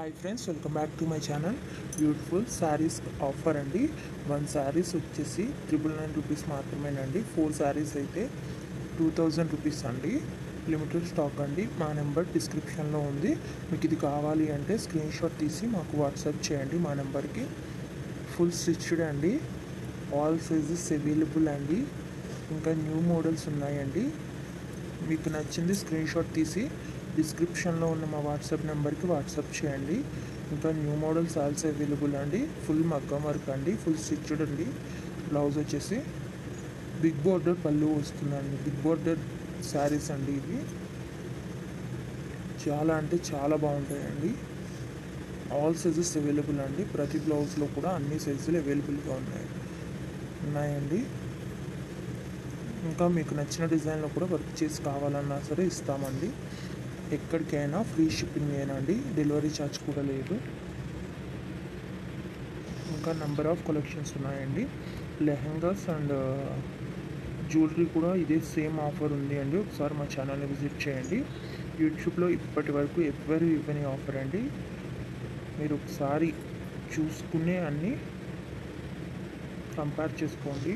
Hi friends, welcome back to my channel. Beautiful saris offer అండి. 1 శారీస్ వచ్చేసి 999 rupees మాత్రమేనండి. 4 శారీస్ అయితే 2000 రూపీస్ అండి. లిమిటెడ్ స్టాక్ అండి. మా నెంబర్ డిస్క్రిప్షన్లో ఉంది. మీకు ఇది కావాలి అంటే స్క్రీన్ షాట్ తీసి మాకు వాట్సాప్ చేయండి మా నెంబర్కి. ఫుల్ స్టిచ్డ్ అండి. ఆల్ సైజెస్ అవైలబుల్ అండి. ఇంకా న్యూ మోడల్స్ ఉన్నాయండి. మీకు నచ్చింది స్క్రీన్ షాట్ తీసి డిస్క్రిప్షన్లో ఉన్న మా వాట్సాప్ నెంబర్కి వాట్సాప్ చేయండి. ఇంకా న్యూ మోడల్స్ ఆల్సో అవైలబుల్ అండి. ఫుల్ మగ్గం వర్క్ అండి, ఫుల్ స్టిచ్డ్ అండి. బ్లౌజ్ వచ్చేసి బిగ్ బోర్డర్ పళ్ళు వస్తుందండి. బిగ్ బోర్డర్ శారీస్ అండి ఇవి. చాలా అంటే చాలా బాగుంటాయండి. ఆల్ సైజెస్ అవైలబుల్ అండి. ప్రతి బ్లౌజ్లో కూడా అన్ని సైజులు అవైలబుల్గా ఉన్నాయండి. ఇంకా మీకు నచ్చిన డిజైన్లో కూడా వర్క్ చేసి కావాలన్నా సరే ఇస్తామండి. ఎక్కడికైనా ఫ్రీ షిప్పింగ్ ఏనండి, డెలివరీ ఛార్జ్ కూడా లేదు. ఇంకా నెంబర్ ఆఫ్ కలెక్షన్స్ ఉన్నాయండి. లెహంగాస్ అండ్ జ్యువెలరీ కూడా ఇదే సేమ్ ఆఫర్ ఉంది అండి. ఒకసారి మా ఛానల్ని విజిట్ చేయండి. యూట్యూబ్లో ఇప్పటి వరకు ఎవ్వరు ఇవ్వని ఆఫర్ అండి. మీరు ఒకసారి చూసుకునే అన్నీ కంపేర్ చేసుకోండి.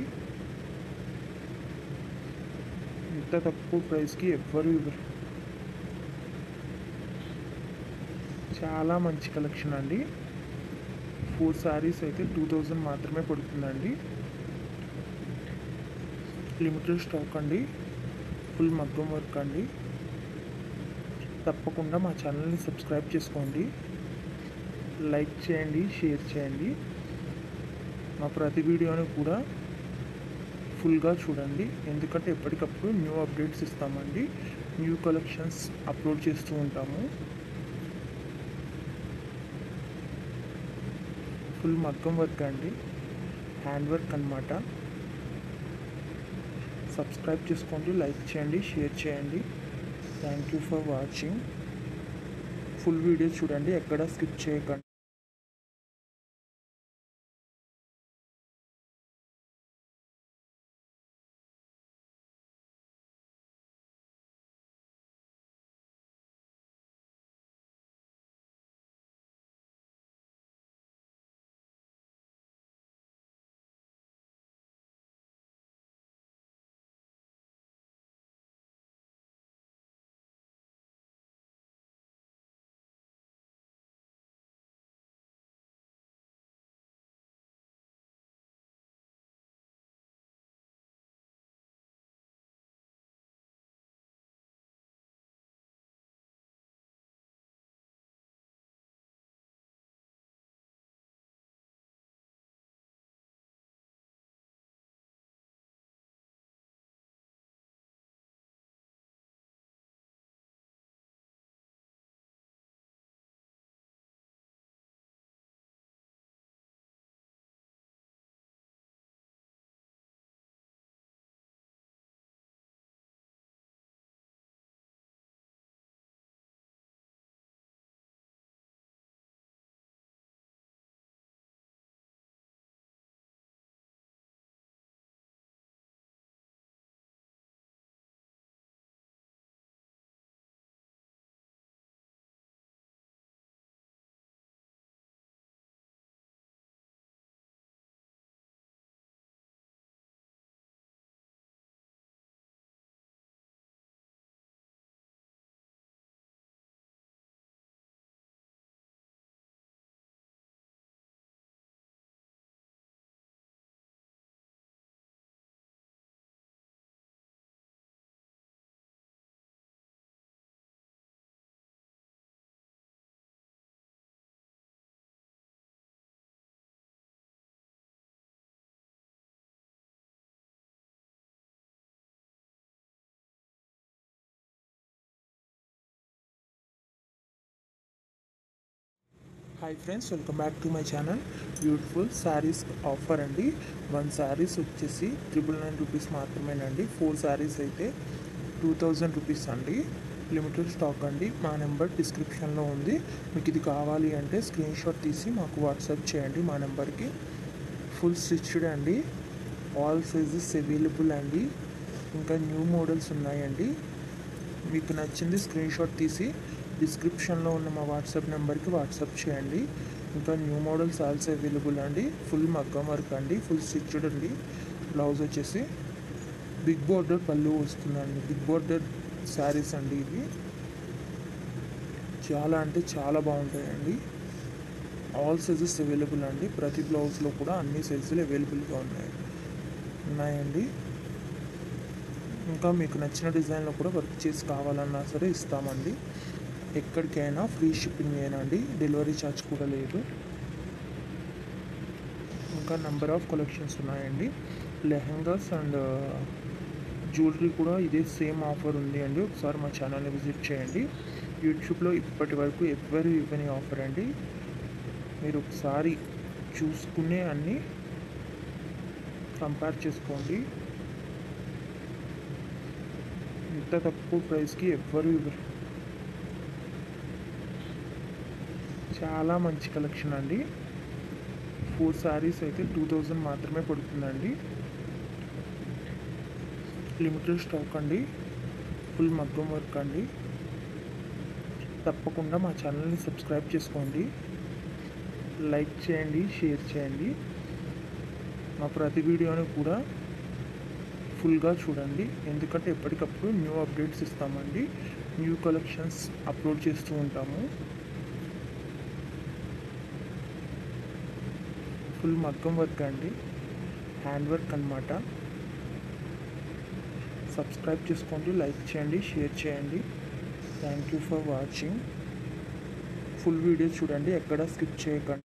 ఇంత తక్కువ ప్రైస్కి ఎవ్వరు ఇవ్వరు. చాలా మంచి కలెక్షన్ అండి. 4 శారీస్ అయితే 2000 మాత్రమే పడుతుందండి. లిమిటెడ్ స్టాక్ అండి. ఫుల్ మగ్గం వర్క్ అండి. తప్పకుండా మా ఛానల్ని సబ్స్క్రైబ్ చేసుకోండి, లైక్ చేయండి, షేర్ చేయండి. మా ప్రతి వీడియోని కూడా ఫుల్గా చూడండి, ఎందుకంటే ఎప్పటికప్పుడు న్యూ అప్డేట్స్ ఇస్తామండి. న్యూ కలెక్షన్స్ అప్లోడ్ చేస్తూ ఉంటాము. ఫుల్ మగ్గం వర్క్ అండి, హ్యాండ్ వర్క్ అన్నమాట. సబ్స్క్రైబ్ చేసుకోండి, లైక్ చేయండి, షేర్ చేయండి. Thank you for watching. Full video చూడండి, ఎక్కడ స్కిప్ చేయకండి. Hi friends, welcome back to my channel. Beautiful saris offer అండి. 1 శారీస్ వచ్చేసి 999 రూపీస్ మాత్రమేనండి. 4 శారీస్ అయితే 2000 రూపీస్ అండి. లిమిటెడ్ స్టాక్ అండి. మా నెంబర్ డిస్క్రిప్షన్లో ఉంది. మీకు ఇది కావాలి అంటే స్క్రీన్ షాట్ తీసి మాకు వాట్సాప్ చేయండి మా నెంబర్కి. ఫుల్ స్టిచ్డ్ అండి. ఆల్ సైజెస్ అవైలబుల్ అండి. ఇంకా న్యూ మోడల్స్ ఉన్నాయండి. మీకు నచ్చింది స్క్రీన్ షాట్ తీసి డిస్క్రిప్షన్లో ఉన్న మా వాట్సాప్ నెంబర్కి వాట్సాప్ చేయండి. ఇంకా న్యూ మోడల్స్ ఆల్సో అవైలబుల్ అండి. ఫుల్ మగ్గం వర్క్ అండి, ఫుల్ స్టిచ్డ్ అండి. బ్లౌజ్ వచ్చేసి బిగ్ బోర్డర్ పళ్ళు వస్తుందండి. బిగ్ బోర్డర్ శారీస్ అండి ఇవి. చాలా అంటే చాలా బాగుంటాయండి. ఆల్ సైజెస్ అవైలబుల్ అండి. ప్రతి బ్లౌజ్లో కూడా అన్ని సైజులు అవైలబుల్గా ఉన్నాయండి. ఇంకా మీకు నచ్చిన డిజైన్లో కూడా వర్క్ చేసి కావాలన్నా సరే ఇస్తామండి. ఎక్కడికైనా ఫ్రీ షిప్పింగ్ ఏనండి, డెలివరీ ఛార్జ్ కూడా లేదు. ఇంకా నెంబర్ ఆఫ్ కలెక్షన్స్ ఉన్నాయండి. లెహంగాస్ అండ్ జ్యువెలరీ కూడా ఇదే సేమ్ ఆఫర్ ఉంది అండి. ఒకసారి మా ఛానల్ని విజిట్ చేయండి. యూట్యూబ్లో ఇప్పటి వరకు ఎవ్వరు ఇవ్వని ఆఫర్ అండి. మీరు ఒకసారి చూసుకునే అన్నీ కంపేర్ చేసుకోండి. ఇంత తక్కువ ప్రైస్కి ఎవ్వరు ఇవ్వరు. చాలా మంచి కలెక్షన్ అండి. 4 శారీస్ అయితే 2000 మాత్రమే పడుతుందండి. లిమిటెడ్ స్టాక్ అండి. ఫుల్ మగ్గం వర్క్ అండి. తప్పకుండా మా ఛానల్ని సబ్స్క్రైబ్ చేసుకోండి, లైక్ చేయండి, షేర్ చేయండి. మా ప్రతి వీడియోని కూడా ఫుల్గా చూడండి, ఎందుకంటే ఎప్పటికప్పుడు న్యూ అప్డేట్స్ ఇస్తామండి. న్యూ కలెక్షన్స్ అప్లోడ్ చేస్తూ ఉంటాము. ఫుల్ మగ్గం వర్క్ అండి, హ్యాండ్ వర్క్ అన్నమాట. సబ్స్క్రైబ్ చేసుకోండి, లైక్ చేయండి, షేర్ చేయండి. Thank you for watching. Full video చూడండి, ఎక్కడ స్కిప్ చేయకండి.